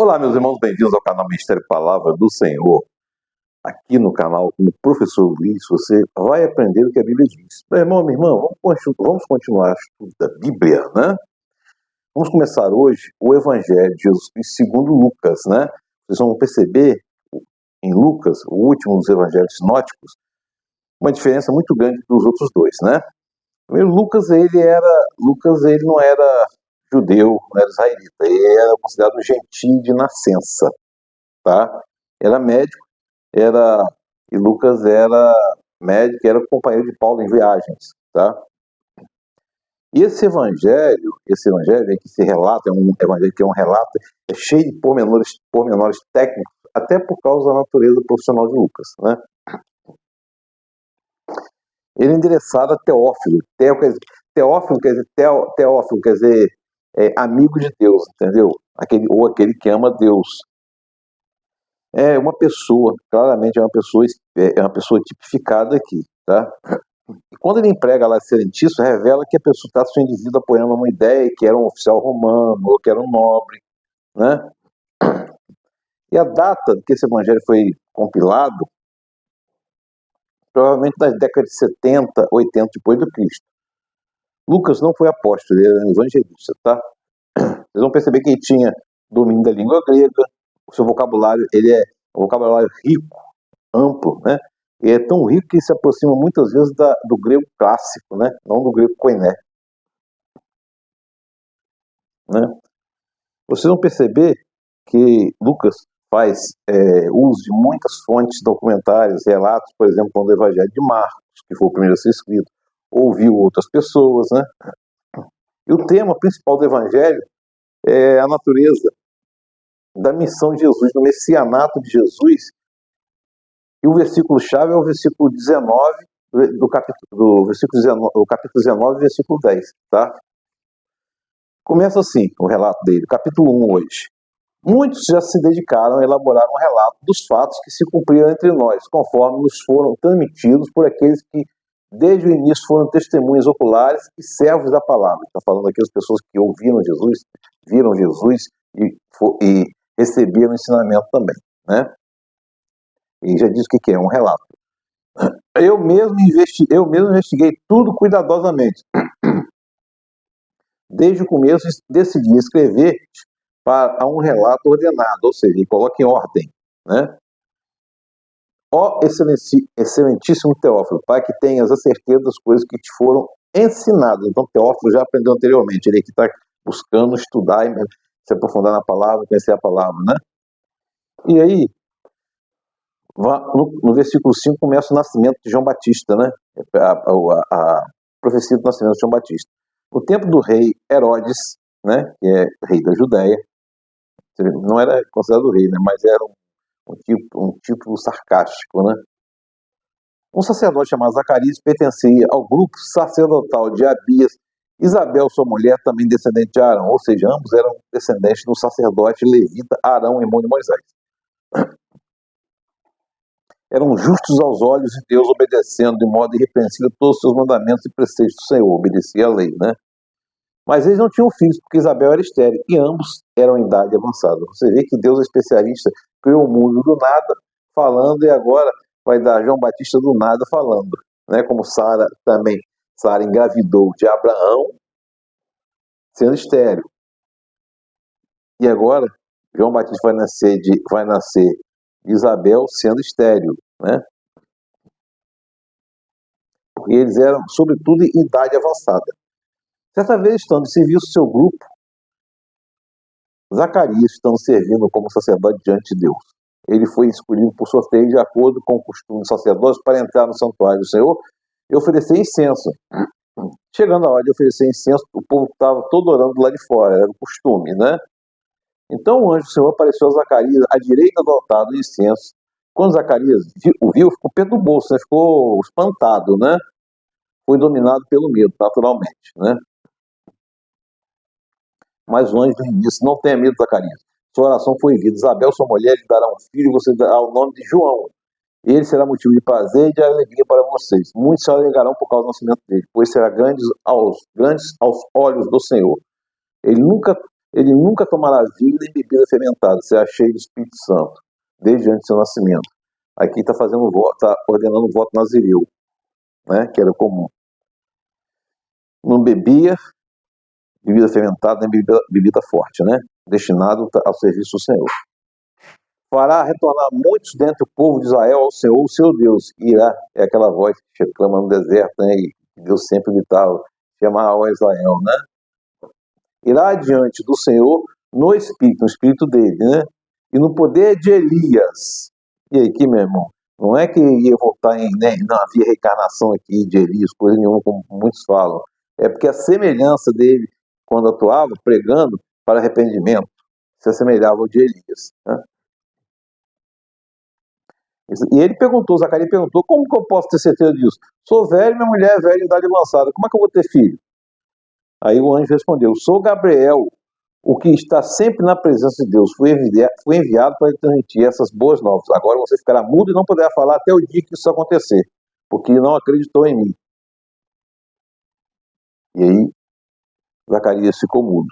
Olá, meus irmãos, bem-vindos ao canal Mistério Palavra do Senhor. Aqui no canal, como professor Luiz, você vai aprender o que a Bíblia diz. Meu irmão, minha irmã, vamos continuar o estudo da Bíblia, né? Vamos começar hoje o Evangelho de Jesus Cristo segundo Lucas, né? Vocês vão perceber em Lucas, o último dos evangelhos sinóticos, uma diferença muito grande dos outros dois, né? Primeiro, Lucas ele não era judeu, não era israelita, ele era considerado gentil de nascença, tá? Era médico, e Lucas era médico, era companheiro de Paulo em viagens, tá? E esse evangelho que se relata, é um evangelho que é um relato, é cheio de pormenores técnicos, até por causa da natureza profissional de Lucas, né? Ele é endereçado a Teófilo. Teófilo quer dizer amigo de Deus, entendeu? Aquele que ama Deus. É uma pessoa, claramente é uma pessoa tipificada aqui, tá? E quando ele emprega lá excelentíssimo, revela que a pessoa está sendo indivíduo apoiando uma ideia que era um oficial romano, ou que era um nobre, né? E a data que esse evangelho foi compilado, provavelmente nas décadas de 70, 80 depois do Cristo. Lucas não foi apóstolo, ele era evangelista, tá? Vocês vão perceber que ele tinha domínio da língua grega, o seu vocabulário, ele é um vocabulário rico, amplo, né? E é tão rico que se aproxima muitas vezes do grego clássico, né? Não do grego koiné, né? Vocês vão perceber que Lucas faz uso de muitas fontes documentárias, relatos, por exemplo, quando o Evangelho de Marcos, que foi o primeiro a ser escrito, ouviu outras pessoas, né? E o tema principal do Evangelho é a natureza da missão de Jesus, do messianato de Jesus. E o versículo-chave é o versículo 19, do capítulo 19, versículo 10, tá? Começa assim o relato dele, capítulo 1 hoje. Muitos já se dedicaram a elaborar um relato dos fatos que se cumpriram entre nós, conforme nos foram transmitidos por aqueles que, desde o início, foram testemunhas oculares e servos da palavra. Está falando daquelas pessoas que ouviram Jesus, viram Jesus e receberam o ensinamento também, né? E já diz o que é um relato. Eu mesmo investiguei tudo cuidadosamente. Desde o começo, decidi escrever para um relato ordenado, ou seja, ele coloca em ordem, né? Ó excelentíssimo Teófilo, para que tenhas a certeza das coisas que te foram ensinadas. Então, Teófilo já aprendeu anteriormente, ele que está buscando estudar e se aprofundar na palavra, conhecer a palavra, né? E aí, no versículo 5 começa o nascimento de João Batista, né? A profecia do nascimento de João Batista. No tempo do rei Herodes, né, que é rei da Judéia, não era considerado rei, né, mas era um tipo sarcástico, né? Um sacerdote chamado Zacarias pertencia ao grupo sacerdotal de Abias. Isabel, sua mulher, também descendente de Arão, ou seja, ambos eram descendentes do sacerdote levita Arão, irmão de Moisés. Eram justos aos olhos de Deus, obedecendo de modo irrepreensível todos os seus mandamentos e preceitos do Senhor, obedecia a lei, né? Mas eles não tinham filhos, porque Isabel era estéril, e ambos eram em idade avançada. Você vê que Deus é especialista, criou o mundo do nada, falando, e agora vai dar João Batista do nada falando, né? Como Sara também. Sara engravidou de Abraão, sendo estéril. E agora, João Batista vai nascer de Isabel sendo estéril, né? Porque eles eram, sobretudo, em idade avançada. Certa vez, estando em serviço do seu grupo, Zacarias, estando servindo como sacerdote diante de Deus, ele foi escolhido por sorteio de acordo com o costume dos sacerdotes para entrar no santuário do Senhor e oferecer incenso. Chegando a hora de oferecer incenso, o povo estava todo orando lá de fora, era o costume, né? Então o anjo do Senhor apareceu a Zacarias à direita do altar do incenso. Quando Zacarias o viu, ficou perto do bolso, né? Ficou espantado, né? Foi dominado pelo medo, naturalmente, né? Mas o anjo lhe disse: não tenha medo, Zacarias. Sua oração foi ouvida. Isabel, sua mulher, lhe dará um filho, você dará o nome de João. Ele será motivo de prazer e de alegria para vocês. Muitos se alegrarão por causa do nascimento dele, pois será grande aos olhos do Senhor. Ele nunca ele nunca tomará vinho nem bebida fermentada, será cheio do Espírito Santo, desde antes do seu nascimento. Aqui está ordenando o voto nazireu, né, que era comum. Não bebia bebida fermentada nem bebida forte, né, destinado ao serviço do Senhor. Fará retornar muitos dentre o povo de Israel ao Senhor, o seu Deus. Irá, é aquela voz que clama no deserto, né, e Deus sempre gritava, chamava ao Israel, né? Irá adiante do Senhor no espírito dele, né? E no poder de Elias. E aqui, meu irmão, não é que ia voltar né, não havia reencarnação aqui de Elias, coisa nenhuma, como muitos falam. É porque a semelhança dele, quando atuava, pregando para arrependimento, se assemelhava ao de Elias, né? E ele perguntou, Zacarias perguntou, como que eu posso ter certeza disso? Sou velho, minha mulher é velha em idade avançada, como é que eu vou ter filho? Aí o anjo respondeu, sou Gabriel, o que está sempre na presença de Deus, fui enviado para transmitir essas boas novas. Agora você ficará mudo e não poderá falar até o dia que isso acontecer, porque não acreditou em mim. E aí Zacarias ficou mudo.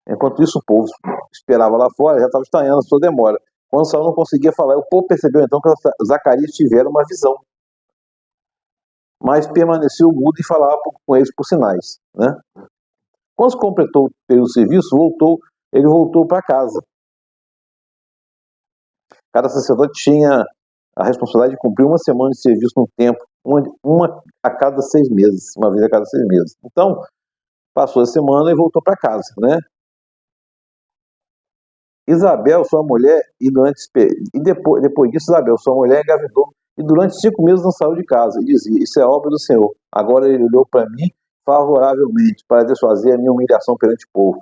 Enquanto isso o povo esperava lá fora, já estava estranhando a sua demora. Quando Saul não conseguia falar, o povo percebeu então que Zacarias tivera uma visão. Mas permaneceu mudo e falava com eles por sinais, né? Quando se completou o período de serviço, ele voltou para casa. Cada sacerdote tinha a responsabilidade de cumprir uma semana de serviço no templo, uma a cada 6 meses, uma vez a cada 6 meses. Então, passou a semana e voltou para casa, né? Isabel, sua mulher, depois disso, Isabel, sua mulher, engravidou e durante 5 meses não saiu de casa e dizia, isso é obra do Senhor. Agora ele olhou para mim favoravelmente para desfazer a minha humilhação perante o povo.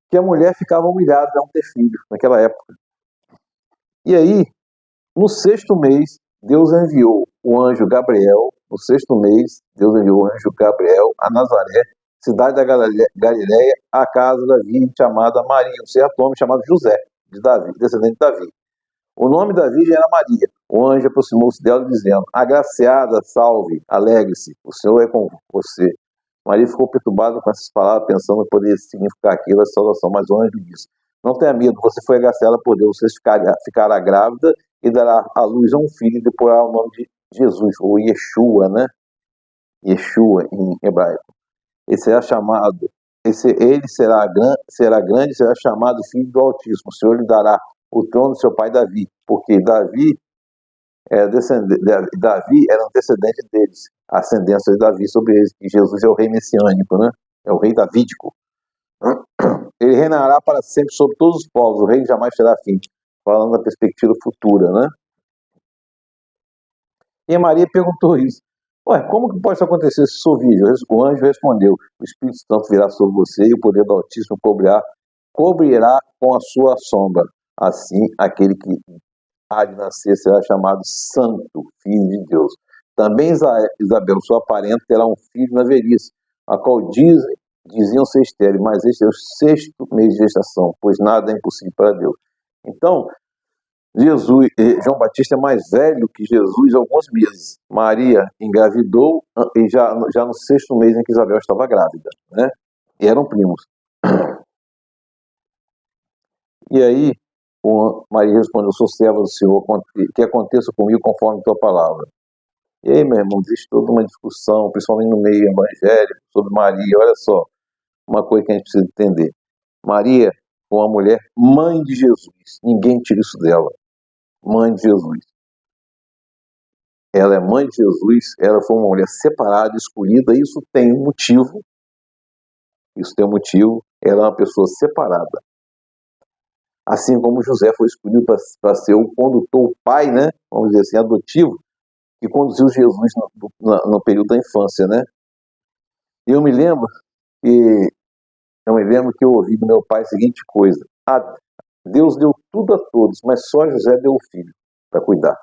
Que a mulher ficava humilhada de não ter filho naquela época. E aí, no 6º mês, Deus enviou o anjo Gabriel, no 6º mês, Deus enviou o anjo Gabriel a Nazaré, cidade da Galileia, a casa da virgem chamada Maria, um certo homem chamado José, de Davi, descendente de Davi. O nome da virgem era Maria. O anjo aproximou-se dela dizendo, agraciada, salve, alegre-se, o Senhor é com você. Maria ficou perturbada com essas palavras, pensando que poderia significar aquilo, a salvação, mas o anjo disse, não tenha medo, você foi agraciada por Deus, você ficará grávida e dará à luz a um filho e deporá o nome de Jesus, ou Yeshua, né? Yeshua em hebraico. Ele será grande, será chamado Filho do Altíssimo. O Senhor lhe dará o trono do seu pai Davi, porque Davi era antecedente deles, a ascendência de Davi sobre eles, e Jesus é o rei messiânico, né? É o rei davídico. Ele reinará para sempre sobre todos os povos, o rei jamais terá fim, falando da perspectiva futura, né? E a Maria perguntou isso. Ué, como que pode acontecer se sou virgem? O anjo respondeu, o Espírito Santo virá sobre você e o poder do Altíssimo cobrirá com a sua sombra. Assim, aquele que há de nascer será chamado Santo, Filho de Deus. Também Isabel, sua parente, terá um filho na velhice, a qual diziam ser estéril, mas este é o 6º mês de gestação, pois nada é impossível para Deus. Então, João Batista é mais velho que Jesus alguns meses. Maria engravidou e já no 6º mês em que Isabel estava grávida, né? E eram primos. E aí, Maria respondeu, sou serva do Senhor, que aconteça comigo conforme tua palavra. E aí, meu irmão, existe toda uma discussão, principalmente no meio evangélico, sobre Maria. Olha só, uma coisa que a gente precisa entender. Maria foi uma mulher mãe de Jesus. Ninguém tira isso dela. Mãe de Jesus. Ela é mãe de Jesus, ela foi uma mulher separada, escolhida, isso tem um motivo. Ela é uma pessoa separada. Assim como José foi escolhido para ser o condutor, o pai, né? Vamos dizer assim, adotivo, que conduziu Jesus no período da infância, né? E eu me lembro que eu ouvi do meu pai a seguinte coisa: Deus deu tudo a todos, mas só José deu o filho para cuidar,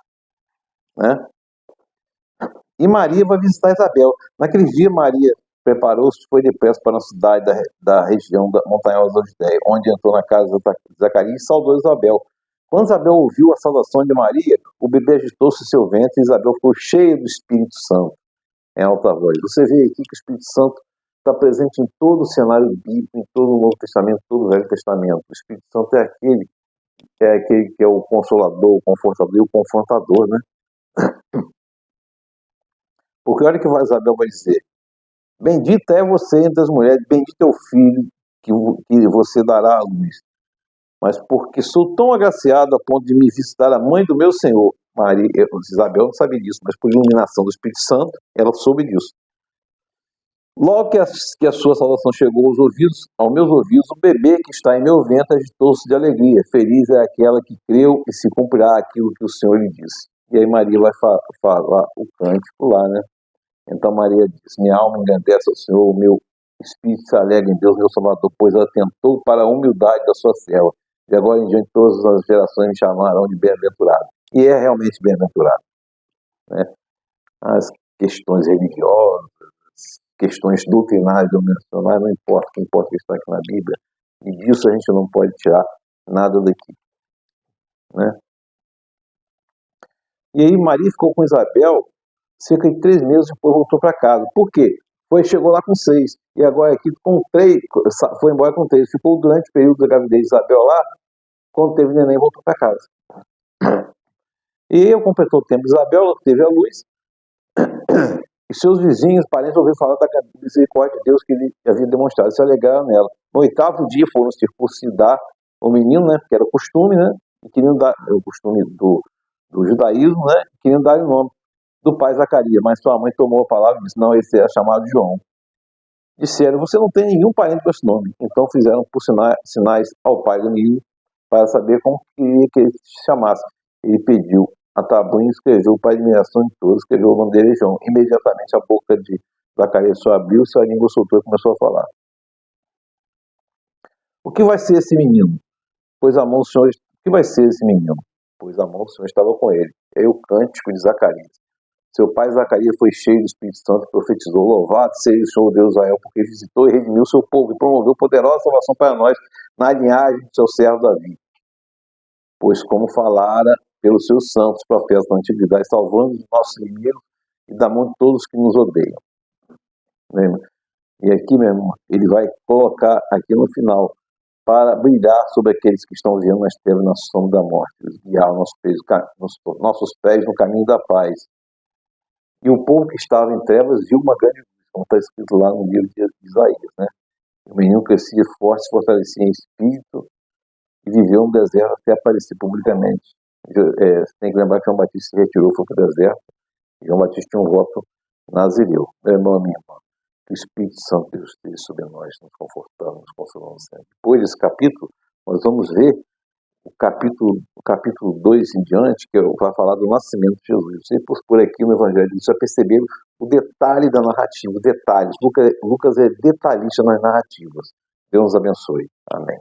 né? E Maria vai visitar Isabel. Naquele dia, Maria preparou-se e foi depressa para uma cidade da região montanhosa da Judéia, onde entrou na casa de Zacarias e saudou Isabel. Quando Isabel ouviu a saudação de Maria, o bebê agitou-se em seu ventre e Isabel ficou cheia do Espírito Santo, em alta voz. Você vê aqui que o Espírito Santo está presente em todo o cenário bíblico, em todo o Novo Testamento, todo o Velho Testamento. O Espírito Santo é aquele que é o consolador, o confortador e o confrontador, né? Porque olha o que Isabel vai dizer: bendita é você entre as mulheres, bendito é o filho que você dará à luz. Mas porque sou tão agraciado a ponto de me visitar a mãe do meu Senhor. Isabel não sabia disso, mas por iluminação do Espírito Santo, ela soube disso. Logo que a sua salvação chegou aos meus ouvidos, o bebê que está em meu ventre agitou-se de alegria. Feliz é aquela que creu e se cumprirá aquilo que o Senhor lhe disse. E aí Maria vai falar o cântico lá, né? Então Maria diz: minha alma engrandece ao Senhor, o meu espírito se alegra em Deus, meu Salvador, pois ela atentou para a humildade da sua serva. De agora em diante todas as gerações me chamarão de bem-aventurado. E é realmente bem-aventurado, né? As questões religiosas, questões doutrinárias, denominacionais, não importa, o que importa é que está aqui na Bíblia. E disso a gente não pode tirar nada daqui, né? E aí Maria ficou com Isabel cerca de 3 meses, depois voltou para casa. Por quê? Chegou lá com 6, e agora aqui com 3, foi embora com 3. Ficou durante o período da gravidez de Isabel lá, quando teve neném, voltou para casa. E eu completou o tempo de Isabel, ela teve a luz, e seus vizinhos, parentes, ouviram falar da misericórdia de Deus que ele havia demonstrado, se alegraram nela. No 8º dia foram circuncidar o menino, né, porque era o costume, né, e queriam dar, o costume do judaísmo, né, e queriam dar o nome do pai Zacarias, mas sua mãe tomou a palavra e disse: não, esse é chamado João. Disseram: você não tem nenhum parente com esse nome. Então fizeram por sinais ao pai do menino para saber como queria que ele se chamasse. Ele pediu a tabuinha, escreveu para a admiração de todos, escreveu o nome dele, João. Imediatamente a boca de Zacarias só abriu, sua língua soltou e começou a falar. O que vai ser esse menino? Pois a mão do Senhor... O que vai ser esse menino? Pois a mão do Senhor estava com ele. É o cântico de Zacarias. Seu pai Zacarias foi cheio do Espírito Santo e profetizou: louvado seja o Senhor Deus Israel, porque visitou e redimiu o seu povo e promoveu poderosa salvação para nós na linhagem do seu servo Davi. Pois como falara pelos seus santos profetas da antiguidade, salvando os nossos inimigos e da mão de todos os que nos odeiam. E aqui, meu irmão, ele vai colocar aqui no final: para brilhar sobre aqueles que estão vivendo nas trevas, na sombra da morte, guiar nossos pés no caminho da paz. E o povo que estava em trevas viu uma grande luz, como está escrito lá no livro de Isaías, né? O menino crescia forte, se fortalecia em espírito e viveu no deserto até aparecer publicamente. Você tem que lembrar que João Batista se retirou, foi para o deserto, e João Batista tinha um voto nazireu. Meu irmão, minha irmã, que o Espírito Santo Deus esteja sobre nós, nos confortando, nos consolando sempre. Depois desse capítulo, nós vamos ver o capítulo 2 em diante, que vai falar do nascimento de Jesus. Você por aqui no Evangelho, você vai perceber o detalhe da narrativa, detalhes. Lucas é detalhista nas narrativas. Deus nos abençoe. Amém.